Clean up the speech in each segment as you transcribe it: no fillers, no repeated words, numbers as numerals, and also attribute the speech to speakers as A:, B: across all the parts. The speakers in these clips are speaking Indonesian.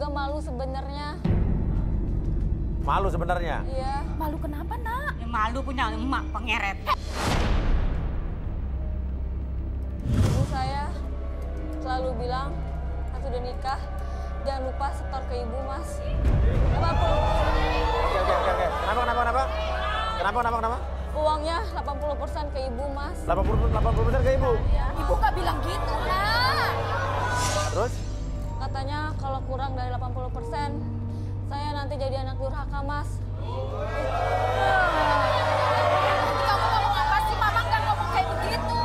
A: juga malu sebenarnya.
B: Malu sebenarnya?
A: Iya.
C: Malu kenapa, Nak?
D: Ya, malu punya emak pengeret.
A: Ibu saya selalu bilang, pas udah nikah, jangan lupa setor ke ibu, Mas. 80%.
B: Oke. Kenapa?
A: Uangnya 80% ke ibu, Mas.
B: 80% ke ibu?
A: Iya.
C: Ibu gak bilang gitu, Nak.
B: Terus?
A: Katanya kalau kurang dari 80%, saya nanti jadi anak durhaka, Mas.
C: Kamu ngomong apa sih? Mama gak ngomong kayak begitu.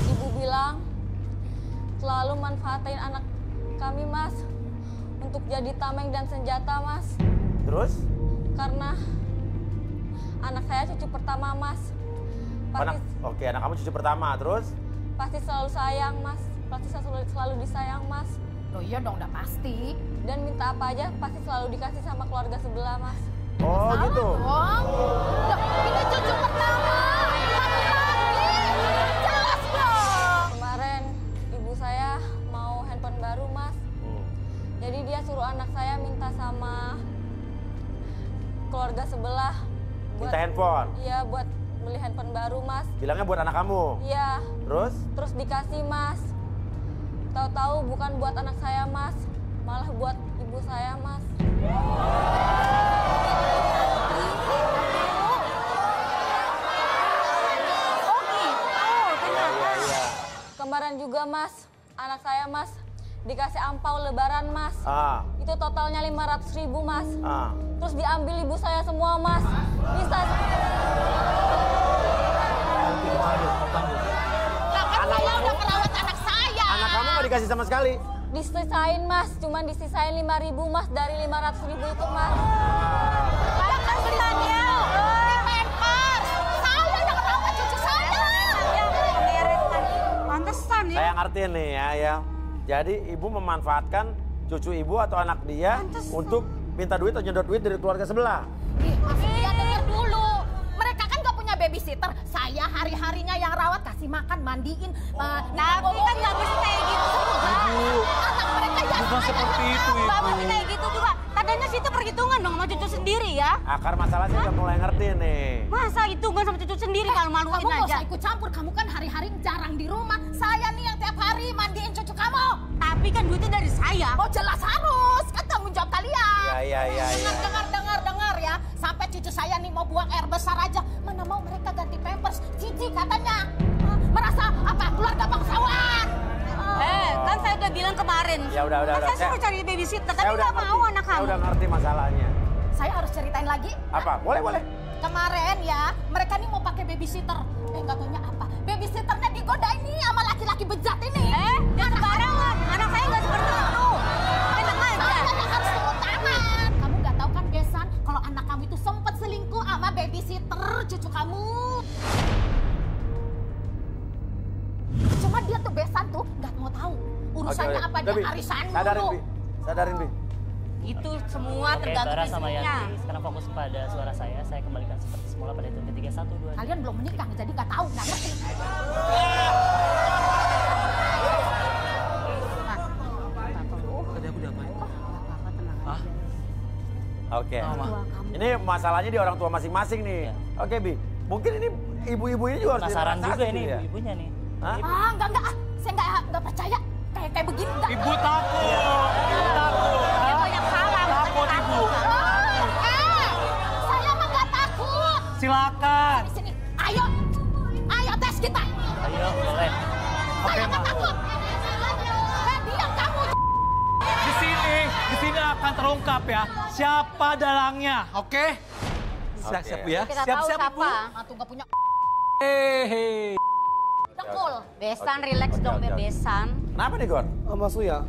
A: Ibu bilang, selalu manfaatin anak kami, Mas. Untuk jadi tameng dan senjata, Mas.
B: Terus?
A: Karena anak saya cucu pertama, Mas.
B: Oke, anak kamu cucu pertama, terus?
A: Pasti selalu sayang, Mas. Pasti selalu disayang, Mas.
C: Loh iya dong, udah pasti.
A: Dan minta apa aja pasti selalu dikasih sama keluarga sebelah, Mas.
B: Oh,
C: Salah
B: gitu?
C: dong. Loh, ini cucu pertama. Laki-laki. Jelas dong.
A: Kemarin ibu saya mau handphone baru, Mas. Jadi dia suruh anak saya minta sama keluarga sebelah.
B: Minta handphone?
A: Iya, buat beli handphone baru, Mas.
B: Bilangnya buat anak kamu?
A: Iya.
B: Terus?
A: Terus dikasih, Mas. Tahu-tahu bukan buat anak saya, Mas. Malah buat ibu saya, Mas.
D: Oh gitu, kenapa?
A: Kemarin juga, Mas. Anak saya, Mas, dikasih ampau lebaran, Mas. Itu totalnya 500.000, Mas. Terus diambil ibu saya semua, Mas. Bisa.
C: Kan saya udah merawat anak saya.
B: Anak kamu nggak dikasih sama sekali?
A: Disisain, Mas. Cuman disisain 5.000, Mas. Dari 500.000 itu, Mas.
C: Kan belinya di Pampers. Saya yang merawat cucu saya.
D: Ya, pengeret kan. Pantesan ya.
B: Saya ngerti nih ya. Jadi ibu memanfaatkan cucu ibu atau anak dia untuk minta duit atau nyedot duit dari keluarga sebelah.
C: Ih, ya denger dulu. Mereka kan gak punya babysitter. Saya hari-harinya yang rawat, kasih makan, mandiin.
D: Tapi kan nggak bisa kayak gitu.
C: Anak mereka ya
E: Bukan seperti itu, Ibu.
D: Nggak mesti kayak gitu juga. Tadinya situ perhitungan dong sama cucu sendiri ya.
B: Akar masalahnya udah mulai ngerti nih.
D: Masa hitungan sama cucu sendiri kalau maluin
C: Kamu gak
D: aja.
C: usah ikut campur. Kamu kan hari-hari jarang di rumah. Saya nih yang tiap hari mandiin cucu kamu.
D: Tapi kan duitnya dari saya.
C: Oh jelas harus. Kan tanggung jawab kalian.
B: Iya.
C: Dengar ya. Sampai cucu saya nih mau buang air besar aja. Mana mau mereka ganti pampers. Jijik katanya. Merasa apa? Keluarga bangsawan.
D: Kan saya udah bilang kemarin.
B: Ya udah.
D: Saya suruh cari babysitter, tapi nggak mau anak
B: Saya
D: kamu.
B: udah ngerti masalahnya.
C: Saya harus ceritain lagi.
B: Apa? Boleh.
C: Kemarin ya, mereka nih mau pakai babysitter. Nggak taunya apa? Babysitternya digodain nih sama laki-laki bejat ini.
D: Jangan sembarangan. Anak saya nggak seperti itu. Enak aja.
C: Saya harus turun tangan. Kamu nggak tahu kan, Besan, kalau anak kamu itu sempet selingkuh sama babysitter cucu kamu. Cuma dia tuh Besan tuh nggak mau tahu urusannya apa dia arisan dulu.
B: Sadarin, Bi.
D: Itu semua
F: Oke,
D: tergantung
F: Bara sama
D: istrinya.
F: Yanti, sekarang fokus pada suara saya kembalikan seperti semula pada hitung ketiga, 1, 2, 3.
C: Kalian belum menikah, jadi nggak tahu, nggak ngerti.
E: Tadi aku diapain? Ah,
B: Oke.
E: Mama.
B: Ini masalahnya di orang tua masing-masing nih.
F: Iya.
B: Oke, Bi. Mungkin ini ibu-ibu ini juga harus
F: Penasaran juga
B: ditransaksi
F: ini
B: ya?
F: ibu-ibunya nih.
B: Hah?
C: Enggak. Saya nggak percaya. Kayak begini enggak.
E: Ibu takut. Ibu takut.
D: Dia banyak salah.
E: Takut, Ibu.
C: Saya mah nggak takut.
E: Silakan.
C: Di sini, ayo tes kita.
F: Ayo, boleh.
C: Saya nggak takut. Diam kamu.
E: Di sini akan terungkap ya siapa dalangnya, oke? Siap ya.
D: Kita tahu
E: Siap-siap Ibu.
D: siapa.
C: Mantu nggak punya
E: Hehe.
C: dengkul.
D: Besan, relax dong, Besan.
B: Kenapa nih, Gon?
G: Mas Uya,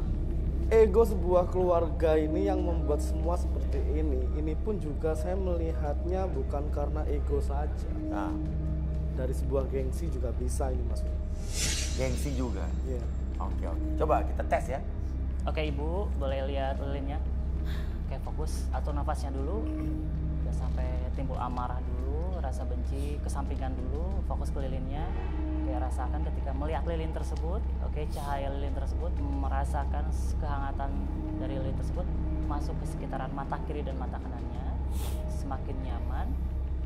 G: ego sebuah keluarga ini yang membuat semua seperti ini. Ini pun juga saya melihatnya bukan karena ego saja.
B: Nah,
G: Dari sebuah gengsi juga bisa ini Mas Uya.
B: gengsi juga.
G: Iya.
B: Oke. Coba kita tes ya.
F: Oke, Ibu, boleh lihat lilinnya. Oke, fokus. Atur nafasnya dulu. Udah sampai timbul amarah dulu, rasa benci, kesampingkan dulu, fokus ke lilinnya. Oke, rasakan ketika melihat lilin tersebut, oke, cahaya lilin tersebut, merasakan kehangatan dari lilin tersebut masuk ke sekitaran mata kiri dan mata kanannya, semakin nyaman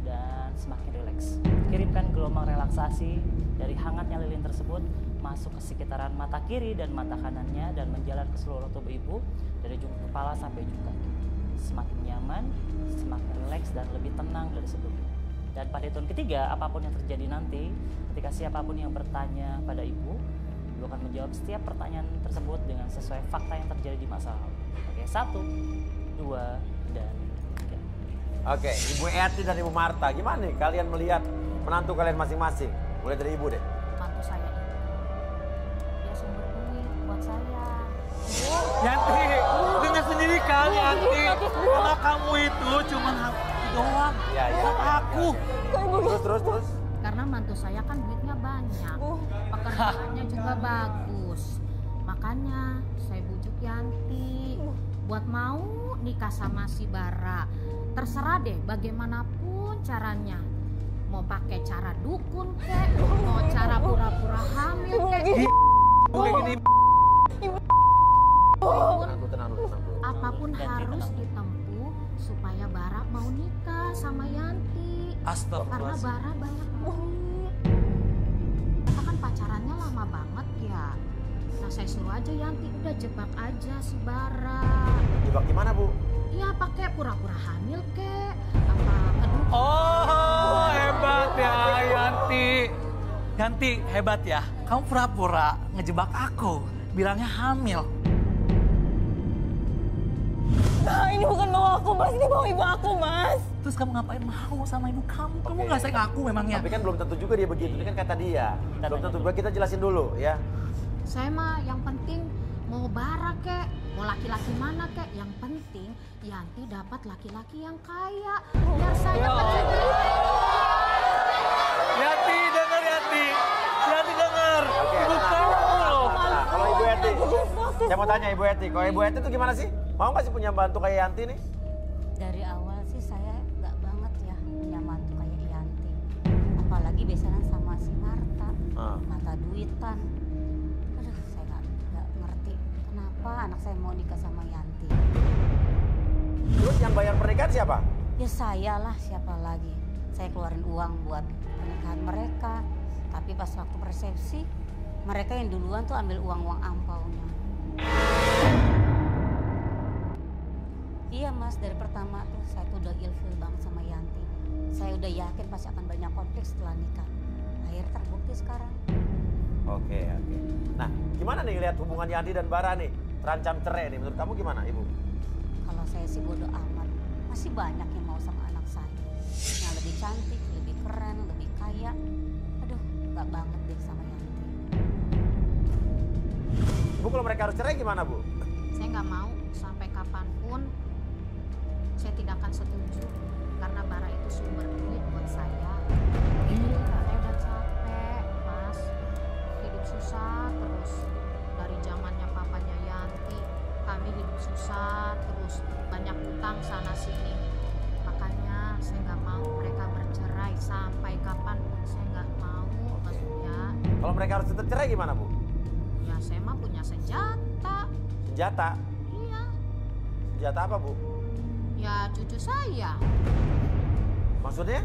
F: dan semakin rileks. Kirimkan gelombang relaksasi dari hangatnya lilin tersebut masuk ke sekitaran mata kiri dan mata kanannya dan menjalar ke seluruh tubuh ibu dari ujung kepala sampai ujung kaki. Semakin nyaman, semakin rileks dan lebih tenang dari sebelumnya. Dan pada hitungan ketiga, apapun yang terjadi nanti, ketika siapapun yang bertanya pada ibu akan menjawab setiap pertanyaan tersebut dengan sesuai fakta yang terjadi di masa lalu. Oke, 1, 2, dan 3.
B: Oke, Ibu Eti dan Ibu Marta, gimana nih kalian melihat menantu kalian masing-masing? Mulai dari Ibu deh.
C: Mantu saya itu, dia sumber duit buat saya.
E: Yanti, dengar sendiri kan Yanti. Anak kamu itu cuma doang.
B: Iya.
E: Buat aku.
B: Terus.
C: Karena mantu saya kan duitnya banyak, pekerjaannya juga bagus. Makanya saya bujuk Yanti buat mau nikah sama si Bara. Terserah deh bagaimanapun caranya. Mau pakai cara dukun kek, mau cara pura-pura hamil kek.
E: Kayak gini.
B: Tenang dulu.
C: Apapun harus ditempuh supaya Bara mau nikah sama Yanti. Karena
E: Astagfirullahaladzim.
C: Bara banyak duit. Kita kan pacarannya lama banget ya. Nah saya suruh aja Yanti udah jebak aja si Bara.
B: Jebak gimana, Bu?
C: Iya pakai pura-pura hamil kek. Apa kedukun.
E: Oh, hebat ya Yanti. Yanti, hebat ya. Kamu pura-pura ngejebak aku. Bilangnya hamil.
A: Nah, ini bukan mau aku, Mas. Ini mau ibu aku, Mas.
E: Terus kamu ngapain mau sama ibu kamu? Kamu nggak sayang aku memangnya.
B: Tapi kan belum tentu juga dia begitu, ini kan kata dia. Belum tentu juga, kita jelasin dulu ya.
C: Saya mah yang penting mau Bara kek, mau laki-laki mana kek. Yang penting Yanti dapat laki-laki yang kaya. Biar saya
E: Yanti, dengar Yanti. Yanti dengar.
B: Oke,
E: Ibu
B: tenang.
E: kamu loh.
B: Nah, kalau Ibu Eti, saya mau tanya Ibu Eti, kalau Ibu Eti itu gimana sih? Mau nggak sih punya bantu kayak Yanti nih?
D: Dari awal sih saya nggak banget ya punya mantu kayak Yanti. Apalagi besaran sama si Marta, mata duitan. Aduh, saya nggak ngerti kenapa anak saya mau nikah sama Yanti.
B: Terus yang bayar pernikahan siapa?
D: Ya saya lah, siapa lagi. Saya keluarin uang buat pernikahan mereka. Tapi pas waktu resepsi, mereka yang duluan tuh ambil uang-uang ampaunya. Iya Mas, dari pertama tuh saya tuh udah ilfil banget sama Yanti. Saya udah yakin pasti akan banyak konflik setelah nikah. Akhirnya terbukti sekarang.
B: Oke. Nah, gimana nih lihat hubungan Yanti dan Bara nih? Terancam cerai nih, menurut kamu gimana, Ibu?
D: Kalau saya sih bodo amat. Masih banyak yang mau sama anak saya. Yang lebih cantik, lebih keren, lebih kaya. Aduh, gak banget deh sama Yanti.
B: Bu, kalau mereka harus cerai gimana, Bu?
C: saya nggak mau sampai kapanpun saya tidak akan setuju karena Bara itu sumber duit buat saya. Saya udah capek, Mas. Hidup susah terus dari zamannya papanya Yanti. Kami hidup susah terus, banyak utang sana sini. Makanya saya nggak mau mereka bercerai sampai kapanpun, saya nggak mau. Maksudnya.
B: Kalau mereka harus tetap cerai gimana, Bu?
C: Ya saya mah punya senjata.
B: Senjata?
C: Iya.
B: Senjata apa, Bu?
C: Ya cucu saya.
B: Maksudnya?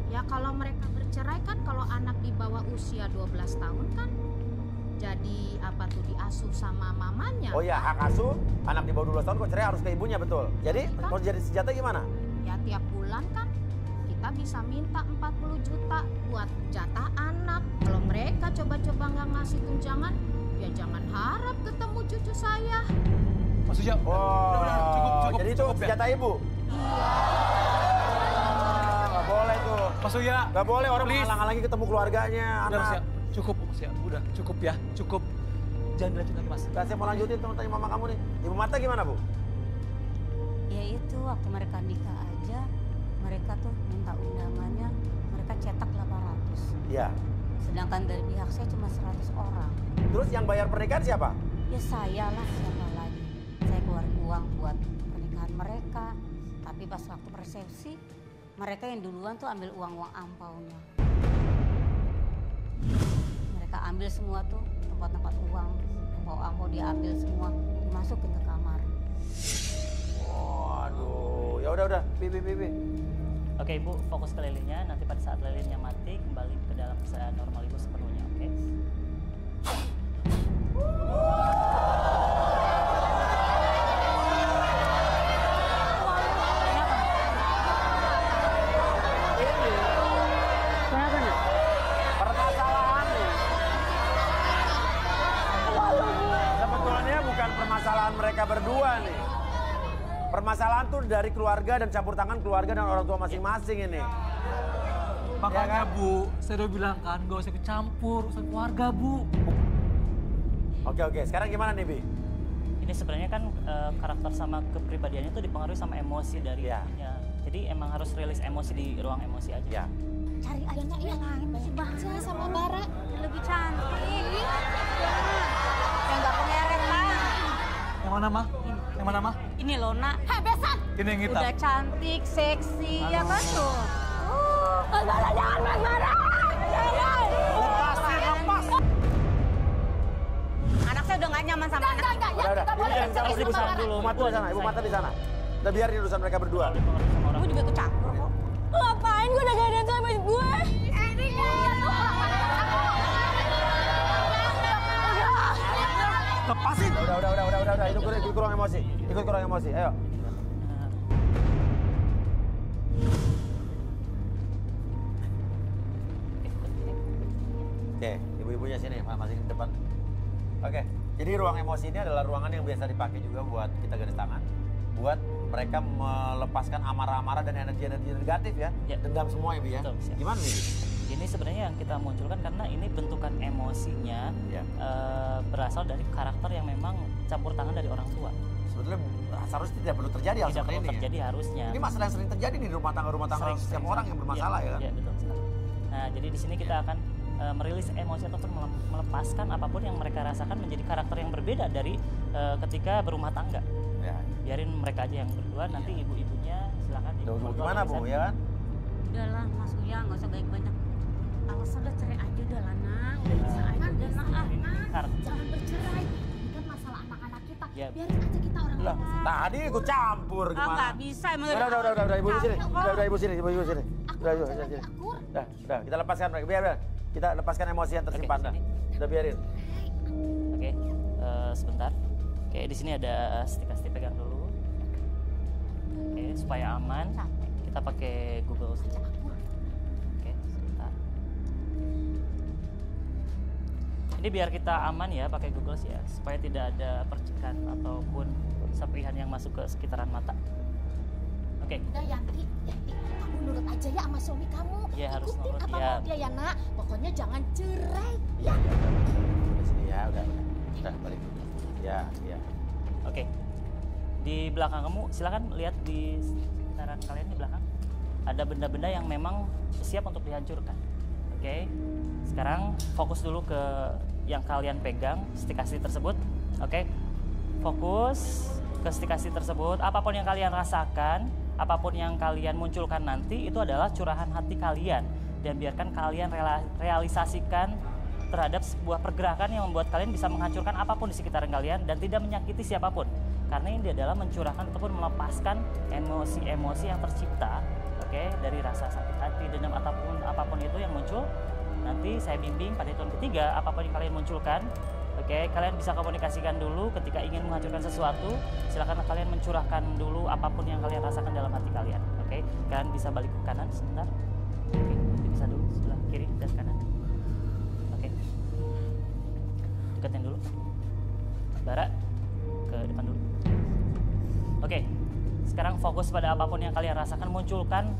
C: Ya kalau mereka bercerai kan kalau anak di bawah usia 12 tahun kan jadi apa tuh diasuh sama mamanya.
B: Oh ya, hak asuh anak di bawah 12 tahun kok cerai harus ke ibunya, betul. Jadi
C: Kan?
B: mau jadi senjata gimana?
C: Ya tiap bulan kan kita bisa minta 40 juta buat jatah anak. Kalau mereka coba-coba nggak ngasih tunjangan, ya jangan harap ketemu cucu saya.
E: Maksudnya, udah, cukup,
B: jadi itu
E: cukup ya.
B: senjata ibu? Nggak boleh tuh.
E: Maksudnya,
B: Nggak boleh orang
E: please.
B: menghalang-halangi ketemu keluarganya,
E: Udah Mas ya,
B: anak.
E: cukup Mas ya, udah cukup ya, cukup. Jangan dilanjut lagi Mas.
B: Nggak, saya mau lanjutin tanya mama kamu nih. Ibu Marta gimana, Bu?
D: Ya itu waktu mereka nikah aja, mereka tuh minta undangannya, mereka cetak 800.
B: Iya.
D: Sedangkan dari pihak saya cuma 100 orang.
B: Terus yang bayar pernikahan siapa?
D: Ya saya lah, siapa lagi. Saya keluarin uang buat pernikahan mereka. Tapi pas waktu resepsi, mereka yang duluan tuh ambil uang-uang ampaunya. Mereka ambil semua tuh tempat-tempat uang, ampau-ampau diambil semua, dimasukin ke kamar.
B: Waduh, ya udah, Bi.
F: Oke Ibu, fokus ke lilinnya. Nanti pada saat lilinnya mati, kembali ke dalam keadaan normal Ibu sepenuhnya, oke?
D: Kenapa nak?
B: Permasalahan nih. Sebetulnya bukan permasalahan mereka berdua nih. Permasalahan tuh dari keluarga dan campur tangan keluarga dan orang tua masing-masing ini.
E: Makanya ya kan? Bu, saya udah bilang kan gak usah kecampur urusan keluarga Bu.
B: Oke. Sekarang gimana nih Bi?
F: Ini sebenarnya kan karakter sama kepribadiannya itu dipengaruhi sama emosi dari ibunya. Jadi emang harus rilis emosi di ruang emosi aja.
B: Ya.
D: Cari aja yang lain si Baca sama Bara. Yang lebih cantik. Yang gak pengerek lah.
E: Yang mana mah? Yang mana mah?
D: Ini loh nak.
A: Besan!
E: Ini yang hitam.
D: Udah cantik, seksi, ya kan tuh.
A: Mas Bara, jangan Mas Bara! Jangan!
E: Lepas.
D: Anak saya udah gak nyaman sama anak.
A: Enggak.
B: Udah.
F: Ini yang harus dibesar dulu.
B: Ibu Mata di sana, Ibu Mata di sana. Udah biarin urusan mereka berdua.
D: Gue juga ikut campur kok.
A: Ngapain gue udah gak ada sama gue?
E: Lepasin.
B: Udah. Ikut kurang emosi. Ayo. Oke, ibu-ibunya sini, masih di depan. Oke, jadi ruang emosi ini adalah ruangan yang biasa dipakai juga buat kita garis tangan. Buat mereka melepaskan amarah-amarah dan energi-energi negatif ya. Dendam semua ya, Bi ya.
F: Betul, siap.
B: Gimana nih, Bi?
F: Ini sebenarnya yang kita munculkan karena ini bentukan emosinya berasal dari karakter yang memang campur tangan dari orang tua.
B: Sebetulnya seharusnya tidak perlu terjadi hal
F: Tidak
B: seperti
F: perlu
B: ini
F: terjadi
B: ya.
F: harusnya.
B: Ini masalah yang sering terjadi nih di rumah tangga setiap orang yang bermasalah ya kan?
F: Iya, betul sekali. Nah, jadi di sini kita akan merilis emosi ataupun melepaskan apapun yang mereka rasakan menjadi karakter yang berbeda dari ketika berumah tangga.
B: Ya.
F: Biarin mereka aja yang berdua, nanti ibu-ibunya silakan.
B: Tuh, gimana Bu ya kan?
D: Udahlah Mas Uya, gak usah banyak. Alasan udah cerai aja udah lah nak. Udah bisa aja udah nak.
C: Jangan bercerai. Ini kan masalah anak-anak kita.
F: Ya.
C: Biarin aja kita orang
B: Lah,
C: lain.
B: tadi ikut campur
D: Ah
B: gimana?
D: gak bisa emang.
B: Udah, ibu di sini. Udah, ibu sini.
C: Aku
B: Udah,
C: jalan
B: sini.
C: akur.
B: Udah, kita lepaskan mereka. Biar. Kita lepaskan emosi yang tersimpan dah.
F: sini.
B: Udah biarin.
F: Oke, sebentar. Oke, di sini ada stick pegang dulu. Oke, supaya aman. Kita pakai Google saja. Oke, sebentar. Ini biar kita aman ya pakai Google sih ya, supaya tidak ada percikan ataupun serpihan yang masuk ke sekitaran mata. Oke.
C: Udah Yanti, kamu nurut aja ya sama suami kamu.
F: Iya, harus
C: Ikutin
F: nurut,
C: apa
F: ya.
C: mau dia ya nak. Pokoknya jangan cerai. Ya.
B: Di sini ya, udah. Udah, balik. Ya.
F: Oke. Di belakang kamu silakan lihat di sekitaran kalian di belakang. Ada benda-benda yang memang siap untuk dihancurkan. Oke. Sekarang fokus dulu ke yang kalian pegang, stikasi tersebut. Oke. Fokus ke stikasi tersebut. Apapun yang kalian rasakan, apapun yang kalian munculkan nanti itu adalah curahan hati kalian, dan biarkan kalian realisasikan terhadap sebuah pergerakan yang membuat kalian bisa menghancurkan apapun di sekitaran kalian dan tidak menyakiti siapapun. Karena ini adalah mencurahkan ataupun melepaskan emosi-emosi yang tercipta, oke, dari rasa sakit hati, dendam ataupun apapun itu yang muncul. Nanti saya bimbing pada hitungan ketiga apapun yang kalian munculkan. Oke, kalian bisa komunikasikan dulu ketika ingin menghancurkan sesuatu. Silakan kalian mencurahkan dulu apapun yang kalian rasakan dalam hati kalian. Oke, kalian bisa balik ke kanan sebentar. Oke, bisa dulu sebelah kiri dan kanan. Oke, deketin dulu. Bara, ke depan dulu. Oke, sekarang fokus pada apapun yang kalian rasakan. Munculkan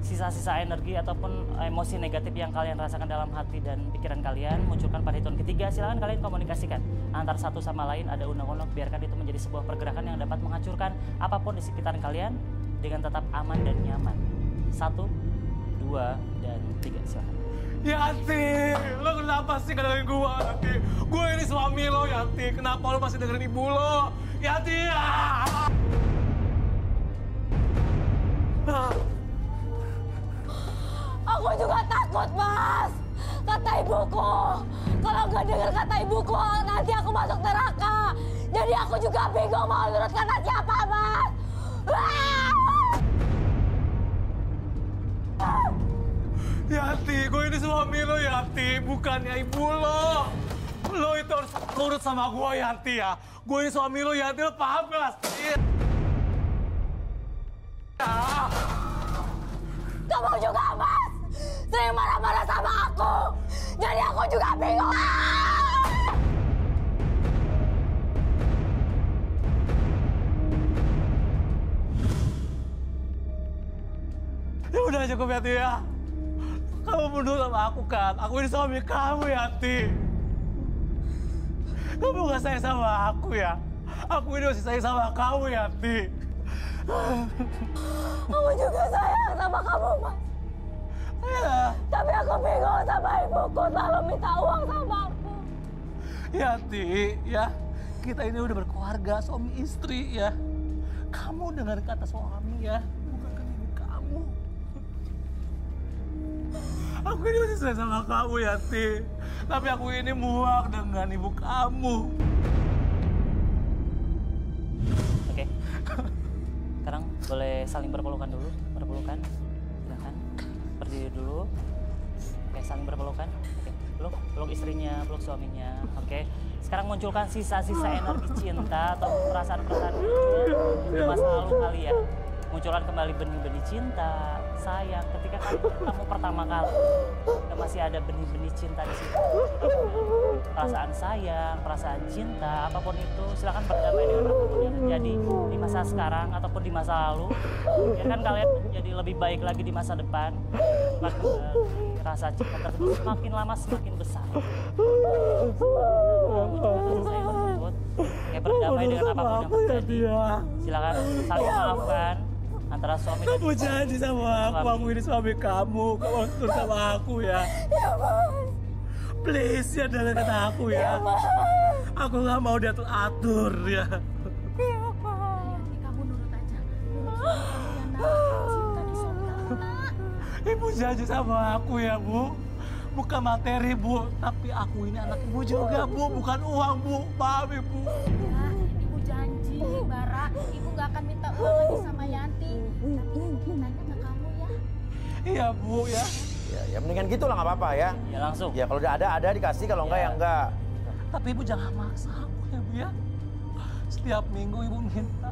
F: sisa-sisa energi ataupun emosi negatif yang kalian rasakan dalam hati dan pikiran kalian. Munculkan pada hitungan ketiga. Silakan kalian komunikasikan antar satu sama lain. Ada unek-unek, biarkan itu menjadi sebuah pergerakan yang dapat menghancurkan apapun di sekitar kalian dengan tetap aman dan nyaman. 1, 2, dan 3. Silakan.
E: Yanti, lo kenapa sih gak dengerin gue, Yanti? Gue ini suami lo, Yanti. Kenapa lo masih dengerin ibu lo? Yanti,
A: takut, Mas. Kata ibuku, kalau nggak dengar kata ibuku, nanti aku masuk neraka. Jadi aku juga bingung mau nurut kata siapa, Mas.
E: Yanti, gue ini suami lo, Yanti. Bukannya ibu lo. Lo itu harus nurut sama gue, Yanti ya. Gue ini suami lo, Yanti. Lo paham gak?
A: Kamu juga, Mas. Sering marah-marah sama aku. Jadi aku juga bingung.
E: Ya udah cukup, Yanti ya. Kamu menurut sama aku kan? Aku ini suami kamu, Yanti. Kamu gak sayang sama aku ya? Aku ini masih sayang sama kamu, Yanti.
A: Kamu juga sayang sama kamu, Mas.
E: Ya.
A: Tapi aku bingung sama ibuku selalu minta uang sama aku.
E: Yanti, ya. Kita ini udah berkeluarga, suami istri ya. Kamu dengar kata suami ya, bukan kata ibu kamu. Aku ini masih sayang sama kamu, Yanti. Tapi aku ini muak dengan ibu kamu.
F: Oke. Sekarang boleh saling berpelukan dulu. Berpelukan. Silahkan. Berdiri dulu. Oke, saling berpelukan. Oke. Peluk istrinya, peluk suaminya. Oke. Sekarang munculkan sisa-sisa energi cinta atau perasaan-perasaan di masa lalu kalian. Munculkan kembali benih-benih cinta, sayang. Ketika kalian bertemu pertama kali, masih ada benih-benih cinta di situ. Perasaan sayang, perasaan cinta, apapun itu, silakan berdamai dengan apapun yang terjadi di masa sekarang ataupun di masa lalu. Biarkan kalian menjadi lebih baik lagi di masa depan. Rasa cinta tersebut semakin lama semakin besar. Kayak berdamai dengan apapun yang terjadi. Silakan saling maafkan antara suami dan
E: Kamu janji sama aku ini suami kamu. Kamu harus turut sama aku ya.
A: Ya, Mas.
E: Please ya, dengar kata aku ya. Aku gak mau diatur-atur ya.
A: Ya, Mas.
C: Yanti, kamu nurut aja. Nurut sama kamu ya, nak. Cinta di suami kamu, nak.
E: Ibu janji sama aku ya, Bu. Bukan materi, Bu. Tapi aku ini anak ibu juga, Bu. Bukan uang, Bu. Paham, Ibu?
C: Ya, ibu janji, Bara. Ibu gak akan minta uang lagi sama Yanti. Tapi mintanya ke kamu ya.
E: Iya, Bu ya.
B: Ya mendingan gitu lah, nggak apa-apa ya.
F: Ya langsung.
B: Ya kalau udah ada dikasih, kalau enggak ya enggak.
E: Tapi Ibu jangan maksa aku ya, Bu ya. Setiap minggu Ibu minta.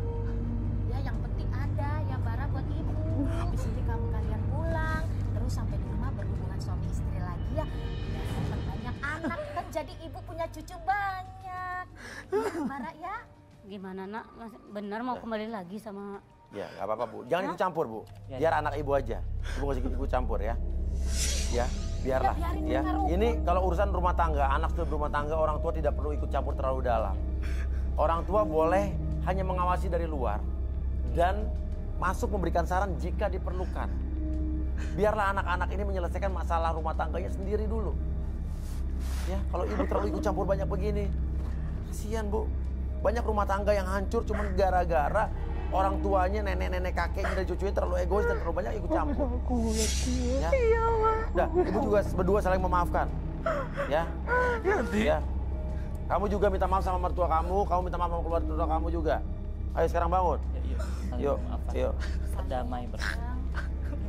C: Ya, yang penting ada ya, Bara, buat ibu. Habis ini kalian pulang, terus sampai di rumah berhubungan suami istri lagi ya. Biar dapat banyak anak, kan jadi ibu punya cucu banyak. Ya, Bara ya.
D: Gimana nak? Benar mau kembali lagi sama...
B: Ya nggak apa-apa, Bu. Jangan ikut campur, Bu.
F: Ya.
B: Biar anak ibu aja. Ibu nggak usah ikut campur ya. Ya, biarlah.
C: Ya, biarin
B: Ya.
C: mereka rukun.
B: Ini kalau urusan rumah tangga, anak sudah berumah tangga, orang tua tidak perlu ikut campur terlalu dalam. Orang tua boleh hanya mengawasi dari luar dan masuk memberikan saran jika diperlukan. Biarlah anak-anak ini menyelesaikan masalah rumah tangganya sendiri dulu. Ya, kalau ibu terlalu ikut campur banyak begini, kasihan, Bu. Banyak rumah tangga yang hancur cuma gara-gara orang tuanya, nenek-nenek kakeknya dan cucunya terlalu egois dan terlalu banyak ikut campur. Ya. Udah, ibu juga berdua saling memaafkan. Ya.
E: Yanti.
B: Ya. Kamu juga minta maaf sama mertua kamu minta maaf sama keluarga kamu juga. Ayo sekarang bangun. Yuk, yuk.
F: Berdamai bersama.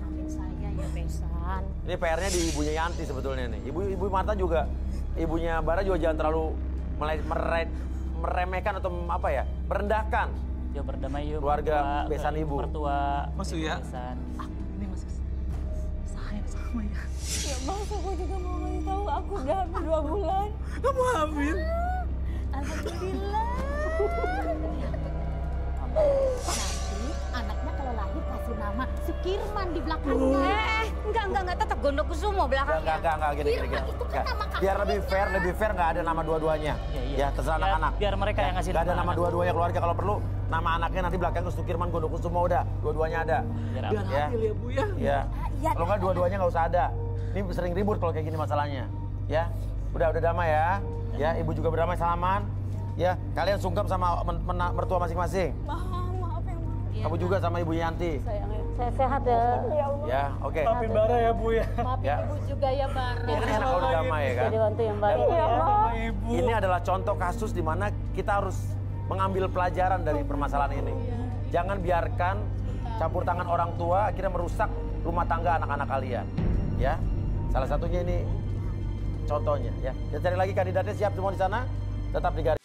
C: Maafin saya ya, Besan.
B: Ini PR-nya di ibunya Yanti sebetulnya nih. Ibu Marta juga, ibunya Bara juga jangan terlalu meremehkan atau apa ya, merendahkan.
F: Yuk berdamai yuk.
B: Keluarga besan ibu.
F: Mertua.
E: Maksud ya?
F: Besan.
E: Aku ini masih sayang sama Yanti.
A: Ya, Mas, aku juga mau ngasih tahu aku udah hamil 2 bulan.
E: Kamu hamil?
A: Alhamdulillah.
C: Nanti anaknya kalau lahir kasih nama Sukirman di belakangnya.
D: Enggak, tetap Gondokusumo belakangnya.
B: Enggak, gini.
C: Firman itu kan nama
B: Biar lebih fair nggak ada nama dua-duanya.
F: Iya.
B: Ya, terserah anak-anak.
F: Biar mereka yang ngasih
B: Nggak ada nama
F: anak.
B: dua-duanya keluarga, kalau perlu nama anaknya nanti belakangnya Sukirman Gondokusumo udah, dua-duanya ada.
F: Biar
E: Biar
B: Ya.
E: adil ya, Bu ya.
B: Ya.
C: Iya.
B: Kalau nggak dua-duanya nggak usah ada. Ini sering ribut kalau kayak gini masalahnya. Ya. Udah damai ya. Ya, ibu juga berdamai, salaman. Ya, kalian sungkem sama mertua masing-masing.
A: Maaf ya, Mas.
B: Kamu juga sama ibu Yanti.
A: Sayang ya.
D: Saya sehat ya.
B: Ya, oke.
E: Maafin Bara ya Bu ya.
C: Maafin
B: Ya.
C: Ibu juga ya Bara.
B: Ini enak kalau damai ya kan.
D: Jadi bantu yang baik.
E: Sama Ibu.
B: Ini adalah contoh kasus di mana kita harus mengambil pelajaran dari permasalahan ini. Jangan biarkan campur tangan orang tua akhirnya merusak rumah tangga anak-anak kalian. Ya, salah satunya ini contohnya. Ya, kita cari lagi kandidatnya, siap semua di sana. Tetap di garis.